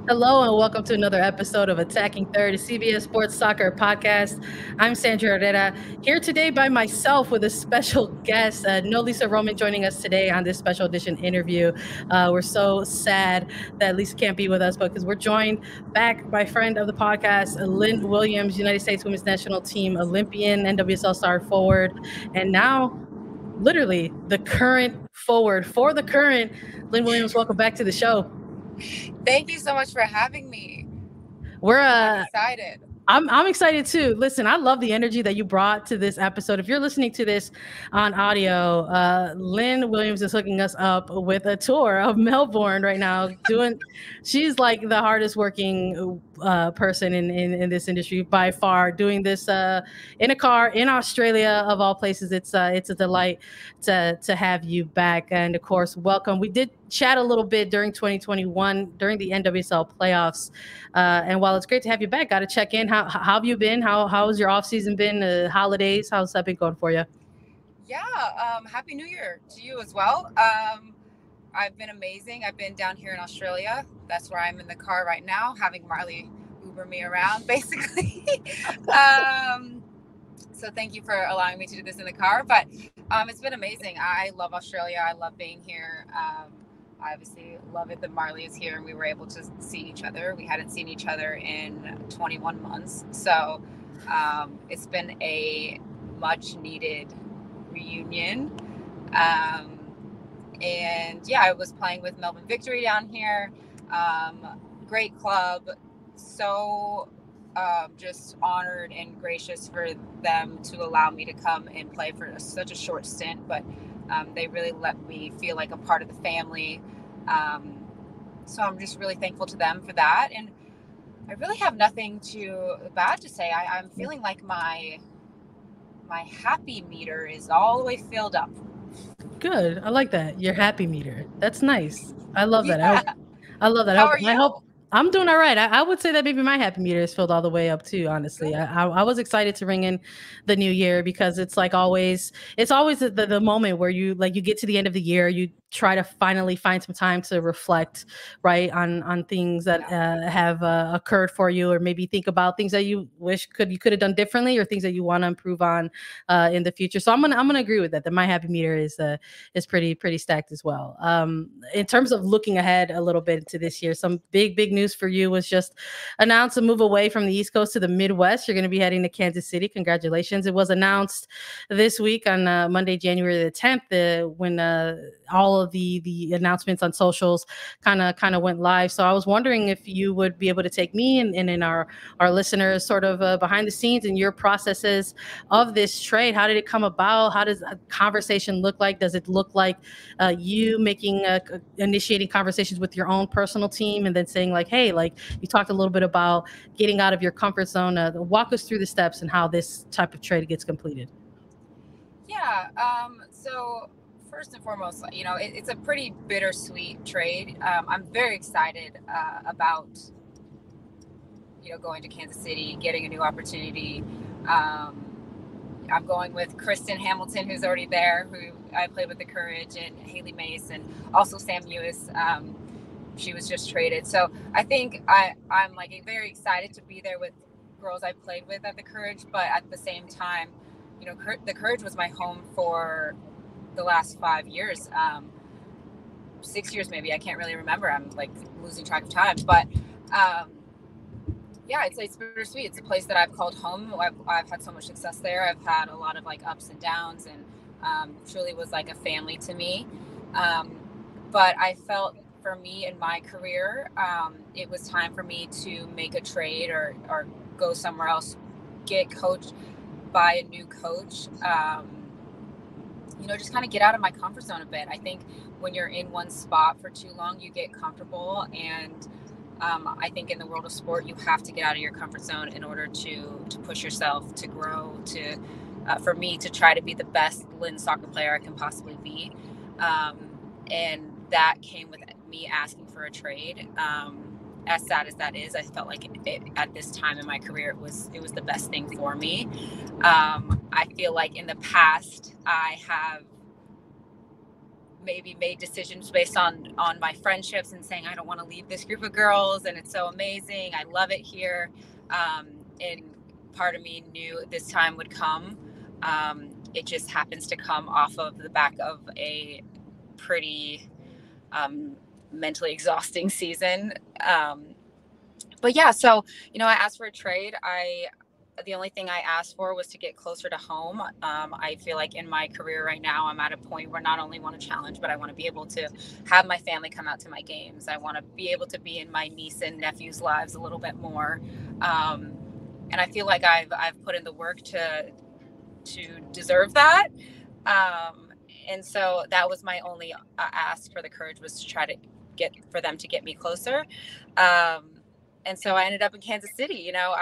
Hello and welcome to another episode of Attacking Third, a CBS Sports Soccer podcast. I'm Sandra Herrera, here today by myself with a special guest, no Lisa Roman joining us today on this special edition interview. We're so sad that Lisa can't be with us, but because we're joined back by friend of the podcast, Lynn Williams, United States Women's National Team Olympian, NWSL star forward, and now literally the current forward for the current. Lynn Williams, welcome back to the show. Thank you so much for having me. I'm excited. I'm excited too. Listen, I love the energy that you brought to this episode. If you're listening to this on audio, Lynn Williams is hooking us up with a tour of Melbourne right now. She's like the hardest working person in this industry by far. Doing this in a car in Australia of all places. It's a delight to have you back, and of course, welcome. We did chat a little bit during 2021 during the NWSL playoffs. And while it's great to have you back, got to check in. How have you been? How's your off season been? Holidays? How's that been going for you? Yeah. Happy New Year to you as well. I've been amazing. I've been down here in Australia. That's where I'm in the car right now, having Marley Uber me around, basically. So thank you for allowing me to do this in the car. But it's been amazing. I love Australia. I love being here. I obviously love it that Marley is here and we were able to see each other. We hadn't seen each other in 21 months. So it's been a much needed reunion. And yeah, I was playing with Melbourne Victory down here. Great club. So just honored and gracious for them to allow me to come and play for such a short stint. But they really let me feel like a part of the family. So I'm just really thankful to them for that. And I really have nothing bad to say. I'm feeling like my happy meter is all the way filled up. Good. I like that. Your happy meter. That's nice. I love that. Yeah. I love that. How are you? I'm doing all right. I would say that maybe my happy meter is filled all the way up too, honestly. I was excited to ring in the new year because it's always the moment where you get to the end of the year, you try to finally find some time to reflect, right, on things that have occurred for you, or maybe think about things that you wish you could have done differently, or things that you want to improve on in the future. So I'm gonna agree with that my happy meter is pretty stacked as well. In terms of looking ahead a little bit to this year, some big news for you was just announced a move away from the East Coast to the Midwest. You're going to be heading to Kansas City. Congratulations. It was announced this week on Monday, January the 10th, when all of the announcements on socials kind of went live. So I was wondering if you would be able to take me and our listeners sort of behind the scenes in your processes of this trade. How did it come about? How does a conversation look like? Does it look like you initiating conversations with your own personal team and then saying like, hey, like you talked a little bit about getting out of your comfort zone. Walk us through the steps and how this type of trade gets completed. Yeah. So first and foremost, it's a pretty bittersweet trade. I'm very excited about, going to Kansas City, getting a new opportunity. I'm going with Kristen Hamilton, who's already there, who I played with the Courage, and Haley Mace, and also Sam Lewis. She was just traded. So I think I'm like very excited to be there with girls I played with at the Courage, but at the same time, the Courage was my home for the last 5 years, 6 years maybe. I can't really remember. I'm like losing track of time, but yeah, it's bittersweet. It's a place that I've called home. I've had so much success there. I've had a lot of like ups and downs, and truly was like a family to me. But I felt for me in my career, it was time for me to make a trade or go somewhere else, get coached by a new coach. Just kind of get out of my comfort zone a bit. I think when you're in one spot for too long, you get comfortable, and I think in the world of sport, you have to get out of your comfort zone in order to push yourself, to grow, for me to try to be the best Lynn soccer player I can possibly be. And that came with me asking for a trade. As sad as that is, I felt like at this time in my career, it was the best thing for me. I feel like in the past, maybe made decisions based on my friendships and saying, I don't want to leave this group of girls, and it's so amazing, I love it here. And part of me knew this time would come. It just happens to come off of the back of a pretty mentally exhausting season. But yeah, so, you know, I asked for a trade. The only thing I asked for was to get closer to home. I feel like in my career right now, I'm at a point where not only want to challenge, but I want to be able to have my family come out to my games. I want to be able to be in my niece and nephew's lives a little bit more. And I feel like I've put in the work to deserve that. And so that was my only ask for the courage, was to try to for them to get me closer. And so I ended up in Kansas City. You know,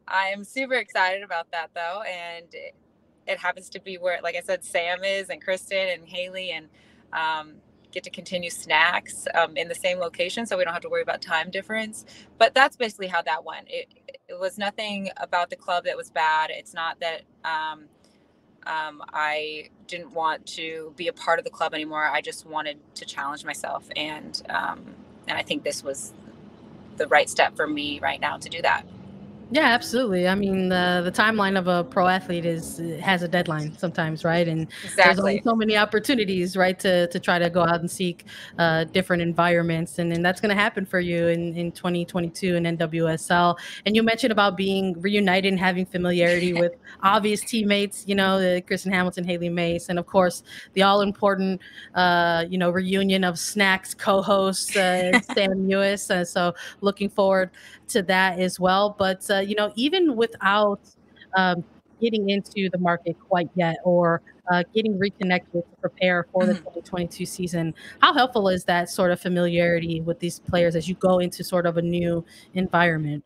I am super excited about that, though. And it happens to be where, like I said, Sam is, and Kristen and Haley, and get to continue snacks in the same location, so we don't have to worry about time difference. But that's basically how that went. It was nothing about the club that was bad. It's not that I didn't want to be a part of the club anymore. I just wanted to challenge myself. And I think this was the right step for me right now to do that. Yeah, absolutely. I mean, the timeline of a pro athlete has a deadline sometimes, right? And there's only so many opportunities, right, to try to go out and seek different environments, and that's going to happen for you in 2022 in NWSL. And you mentioned about being reunited and having familiarity with obvious teammates, you know, Kristen Hamilton, Haley Mace, and of course the all important, you know, reunion of Snacks co-hosts Sam Lewis. So looking forward to that as well. But you know, even without getting into the market quite yet, or getting reconnected to prepare for the 2022 season, how helpful is that sort of familiarity with these players as you go into sort of a new environment?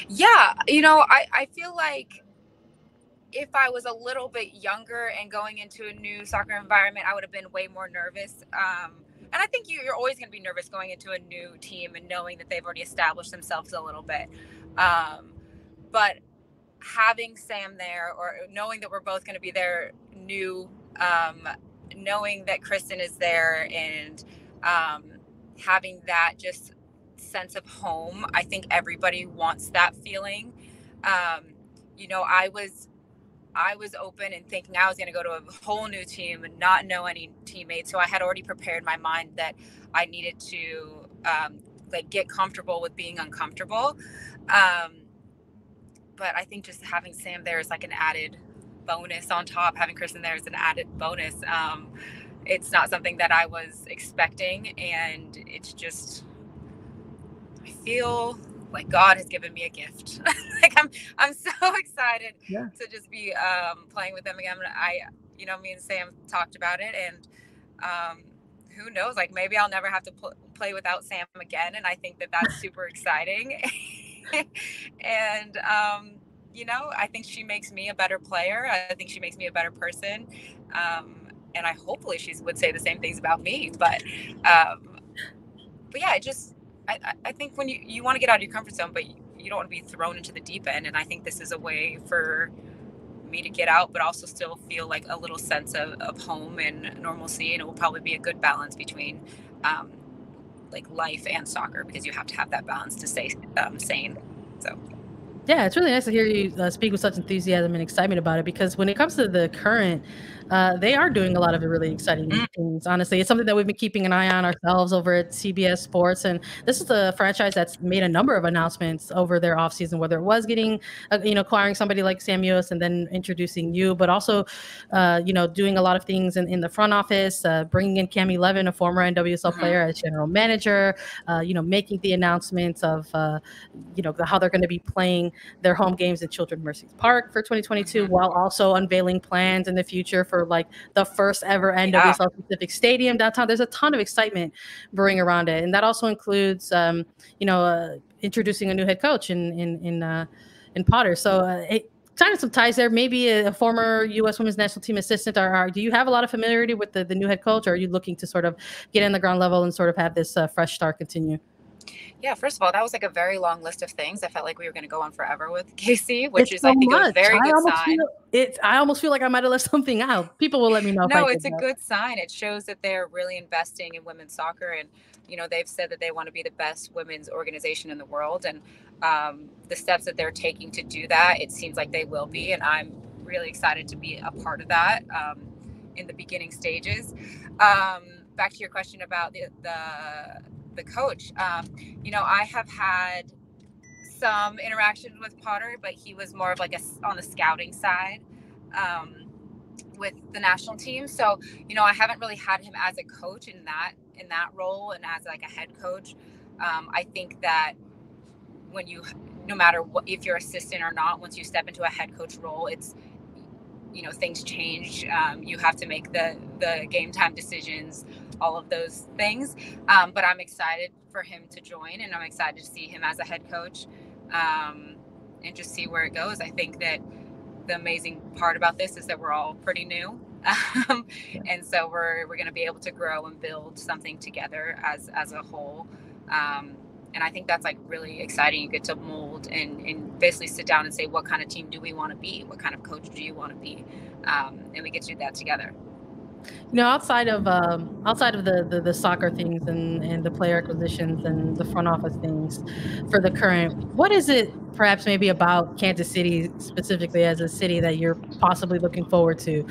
Yeah, you know, I feel like if I was a little bit younger and going into a new soccer environment, I would have been way more nervous. And I think you're always going to be nervous going into a new team and knowing that they've already established themselves a little bit. But having Sam there, or knowing that we're both going to be there new, knowing that Kristen is there, and having that just sense of home, I think everybody wants that feeling. You know, I was open and thinking I was going to go to a whole new team and not know any teammates. So I had already prepared my mind that I needed to like get comfortable with being uncomfortable. But I think just having Sam there is like an added bonus on top. Having Kristen there is an added bonus. It's not something that I was expecting, and it's just, I feel like God has given me a gift. Like I'm so excited to just be playing with them again. You know, me and Sam talked about it, and who knows, like maybe I'll never have to play without Sam again. And I think that that's super exciting. And you know, I think she makes me a better player. I think she makes me a better person. And hopefully she would say the same things about me. But yeah, I think when you want to get out of your comfort zone, but you don't want to be thrown into the deep end. And I think this is a way for me to get out, but also still feel like a little sense of home and normalcy. And it will probably be a good balance between like life and soccer, because you have to have that balance to stay sane. So. Yeah, it's really nice to hear you speak with such enthusiasm and excitement about it, because when it comes to the current, they are doing a lot of really exciting things. Honestly, it's something that we've been keeping an eye on ourselves over at CBS Sports. And this is a franchise that's made a number of announcements over their offseason, whether it was getting, you know, acquiring somebody like Sam Lewis and then introducing you, but also, you know, doing a lot of things in the front office, bringing in Cami Levin, a former NWSL player, as general manager, you know, making the announcements of, you know, how they're going to be playing their home games at Children's Mercy Park for 2022, while also unveiling plans in the future for like the first ever NWSL specific stadium downtown. There's a ton of excitement brewing around it, and that also includes, you know, introducing a new head coach in Potter. So kind of some ties there. Maybe a former U.S. Women's National Team assistant. Do you have a lot of familiarity with the new head coach, or are you looking to sort of get in the ground level and sort of have this fresh start continue? Yeah, first of all, that was like a very long list of things. I felt like we were going to go on forever with Casey, which It's is, so I think, a much. very I good almost sign. feel it. I almost feel like I might have left something out. People will let me know if I No, did it's a that. good sign. It shows that they're really investing in women's soccer, and they've said that they want to be the best women's organization in the world, and the steps that they're taking to do that, it seems like they will be, and I'm really excited to be a part of that in the beginning stages. Back to your question about the coach. I have had some interaction with Potter, but he was more of like on the scouting side with the national team. So, I haven't really had him as a coach in that role and as like a head coach. I think that no matter what, if you're assistant or not, once you step into a head coach role, it's, things change. You have to make the game time decisions, all of those things. But I'm excited for him to join, and I'm excited to see him as a head coach, and just see where it goes. I think that the amazing part about this is that we're all pretty new. And so we're going to be able to grow and build something together as a whole. And I think that's like really exciting. You get to mold and basically sit down and say, what kind of team do we want to be? What kind of coach do you want to be? And we get to do that together. Outside of the soccer things and the player acquisitions and the front office things for the current, what is it perhaps maybe about Kansas City specifically as a city that you're possibly looking forward to?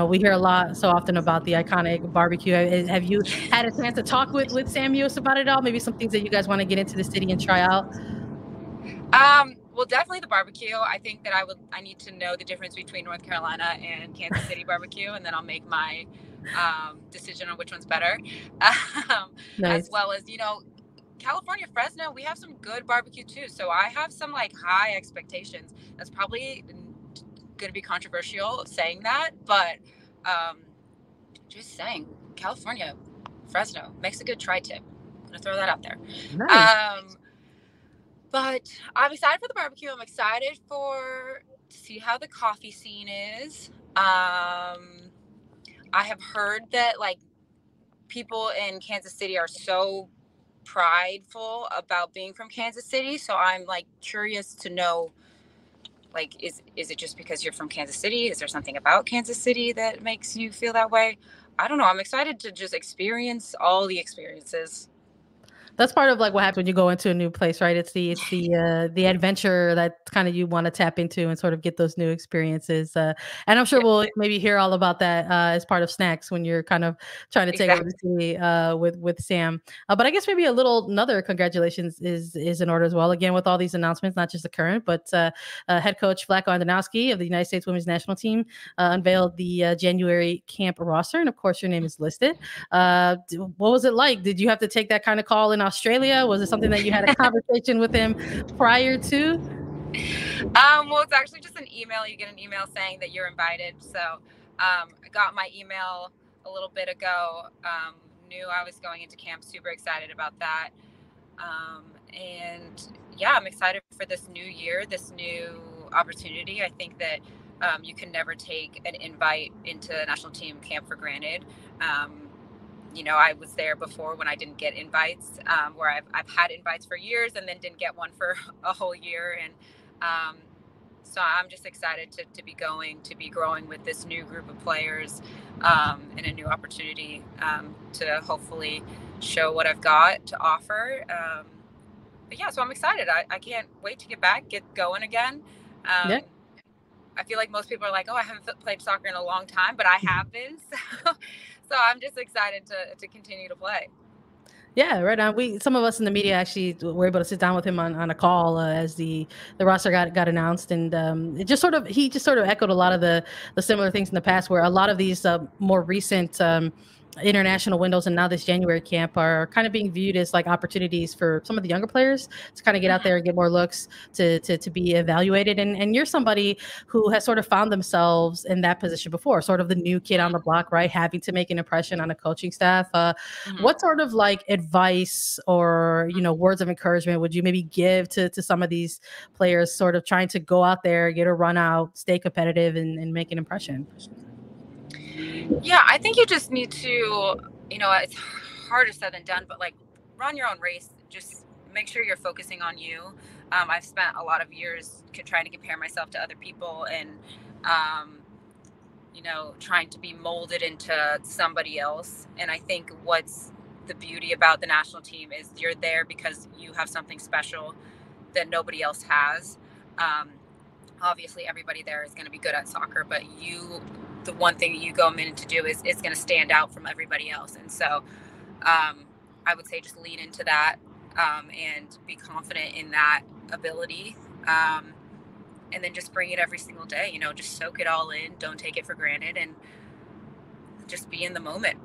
We hear a lot so often about the iconic barbecue. Have you had a chance to talk with Sam Ewis about it all? Maybe some things that you guys want to get into the city and try out? Well, definitely the barbecue. I think that I need to know the difference between North Carolina and Kansas City barbecue, and then I'll make my decision on which one's better. Nice. As well as, California, Fresno, we have some good barbecue too. So I have some like high expectations. That's probably going to be controversial saying that, but just saying, California, Fresno makes a good tri-tip. I'm going to throw that out there. Nice. But I'm excited for the barbecue. I'm excited to see how the coffee scene is. I have heard that like people in Kansas City are so prideful about being from Kansas City. So I'm like curious to know, like, is it just because you're from Kansas City? Is there something about Kansas City that makes you feel that way? I don't know. I'm excited to just experience all the experiences. That's part of like what happens when you go into a new place, right? It's the adventure that kind of you want to tap into and sort of get those new experiences. And I'm sure we'll maybe hear all about that as part of snacks when you're kind of trying to take over the city with Sam. But I guess maybe another congratulations is in order as well. Again, with all these announcements, not just the current, but head coach Vlatko Andonovski of the United States Women's National Team unveiled the January camp roster, and of course, your name is listed. What was it like? Did you have to take that kind of call in Australia? Was it something that you had a conversation with him prior to? Well, it's actually just an email. You get an email saying that you're invited. So I got my email a little bit ago. Knew I was going into camp. Super excited about that. And yeah, I'm excited for this new year, this new opportunity. I think that you can never take an invite into national team camp for granted. I was there before when I didn't get invites, where I've had invites for years and then didn't get one for a whole year. And so I'm just excited to be growing with this new group of players and a new opportunity to hopefully show what I've got to offer. But yeah, so I'm excited. I can't wait to get going again. Yeah. I feel like most people are like, oh, I haven't played soccer in a long time, but I have been. So I'm just excited to continue to play. Yeah, right on. Some of us in the media actually were able to sit down with him on a call as the roster got announced, and he just sort of echoed a lot of the similar things in the past, where a lot of these more recent international windows and now this January camp are kind of being viewed as like opportunities for some of the younger players to kind of get out there and get more looks to be evaluated. And you're somebody who has sort of found themselves in that position before, sort of the new kid on the block, right? Having to make an impression on a coaching staff. What sort of like advice or, words of encouragement would you maybe give to some of these players sort of trying to go out there, get a run out, stay competitive and make an impression? Yeah, I think you just need to, it's harder said than done, but like run your own race just make sure you're focusing on you. I've spent a lot of years trying to compare myself to other people and, trying to be molded into somebody else. And I think what's the beauty about the national team is you're there because you have something special that nobody else has. Obviously, everybody there is going to be good at soccer, but the one thing that you go in to do is it's going to stand out from everybody else. And so I would say just lean into that and be confident in that ability. And then just bring it every single day, just soak it all in. Don't take it for granted and just be in the moment.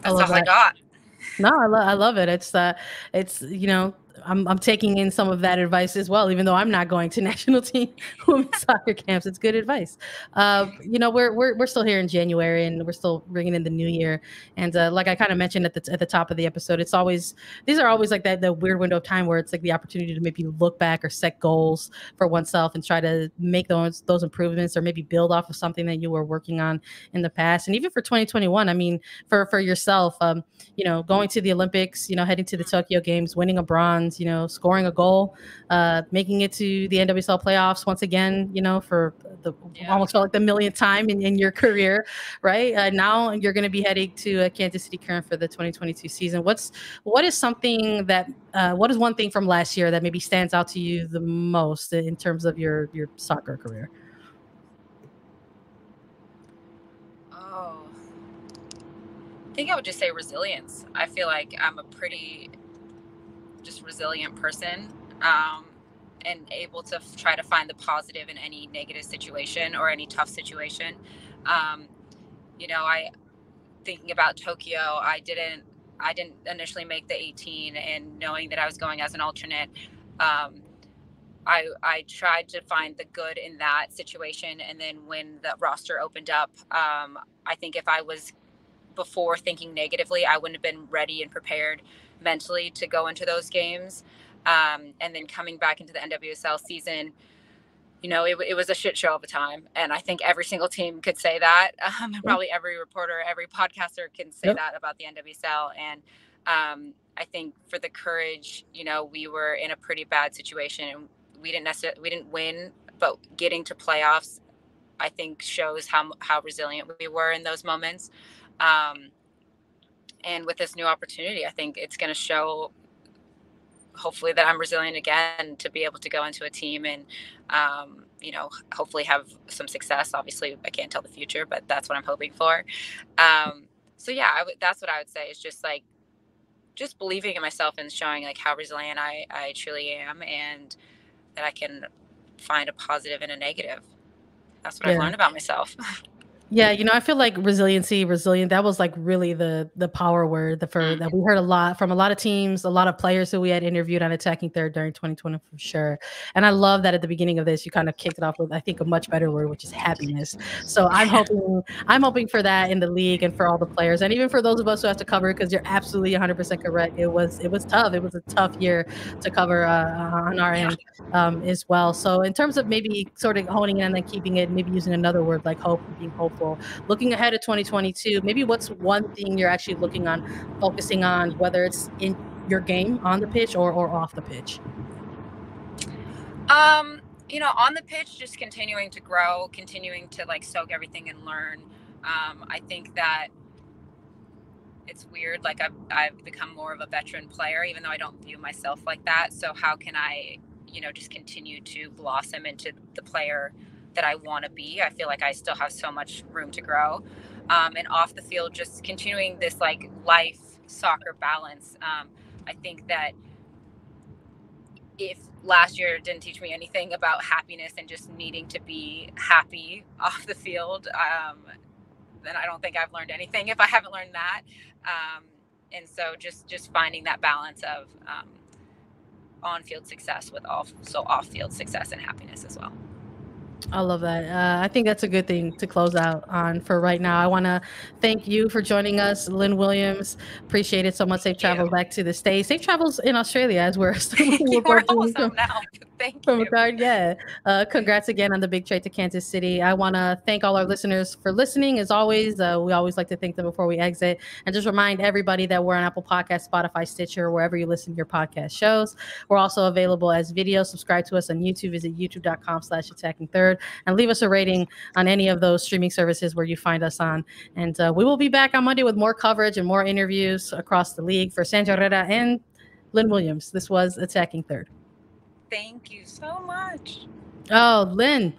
That's all I got. No, I love it. It's I'm taking in some of that advice as well, even though I'm not going to national team women's soccer camps. It's good advice. We're still here in January and we're still bringing in the new year. And like I kind of mentioned at the top of the episode, these are always like that weird window of time where it's like the opportunity to maybe look back or set goals for oneself and try to make those improvements or maybe build off of something that you were working on in the past. And even for 2021, I mean, for yourself, going to the Olympics, heading to the Tokyo Games, winning a bronze, scoring a goal, making it to the NWSL playoffs once again, for almost felt like the millionth time in your career, right? Now you're going to be heading to Kansas City Current for the 2022 season. What is one thing from last year that maybe stands out to you the most in terms of your soccer career? I think I would just say resilience. I feel like I'm a pretty just resilient person and able to try to find the positive in any negative situation or any tough situation. Thinking about Tokyo, I didn't initially make the 18, and knowing that I was going as an alternate, I tried to find the good in that situation. And then when the roster opened up, I think if I was before thinking negatively, I wouldn't have been ready and prepared mentally to go into those games. And then coming back into the NWSL season, it was a shit show of a time. And I think every single team could say that. Probably every reporter, every podcaster can say that about the NWSL. And I think for the courage, we were in a pretty bad situation. We didn't win, but getting to playoffs, I think shows how resilient we were in those moments. And with this new opportunity, I think it's going to show, hopefully, that I'm resilient again to be able to go into a team and, hopefully have some success. Obviously, I can't tell the future, but that's what I'm hoping for. That's what I would say is just believing in myself and showing like how resilient I truly am and that I can find a positive and a negative. That's what I've learned about myself. Yeah, I feel like resilient, that was like really the power word that we heard a lot from a lot of teams, a lot of players who we had interviewed on Attacking Third during 2020 for sure. And I love that at the beginning of this, you kind of kicked it off with, I think, a much better word, which is happiness. So I'm hoping for that in the league and for all the players and even for those of us who have to cover, because you're absolutely 100% correct. It was tough. It was a tough year to cover on our end as well. So in terms of maybe sort of honing in and then keeping it, maybe using another word like hope, being hopeful. Looking ahead at 2022, maybe what's one thing you're actually focusing on, whether it's in your game on the pitch or off the pitch? On the pitch, just continuing to grow, continuing to soak everything and learn. I think that it's weird. Like I've become more of a veteran player, even though I don't view myself like that. So how can I, just continue to blossom into the player that I want to be? I feel like I still have so much room to grow. And off the field, just continuing this life soccer balance. I think that if last year didn't teach me anything about happiness and just needing to be happy off the field, then I don't think I've learned anything if I haven't learned that. And so just finding that balance of on-field success with off-field success and happiness as well. I love that. I think that's a good thing to close out on for right now. I want to thank you for joining us, Lynn Williams. Appreciate it so much. Safe travels back to the States. Safe travels in Australia as we're almost home now. Thank From a you. card, yeah. Congrats again on the big trade to Kansas City. I want to thank all our listeners for listening. As always, we always like to thank them before we exit, and just remind everybody that we're on Apple Podcasts, Spotify, Stitcher, wherever you listen to your podcast shows. We're also available as video. Subscribe to us on YouTube. Visit youtube.com/attacking third, and leave us a rating on any of those streaming services where you find us on. And we will be back on Monday with more coverage and more interviews across the league. For Sandra Herrera and Lynn Williams, this was Attacking Third. Thank you so much. Oh, Lynn,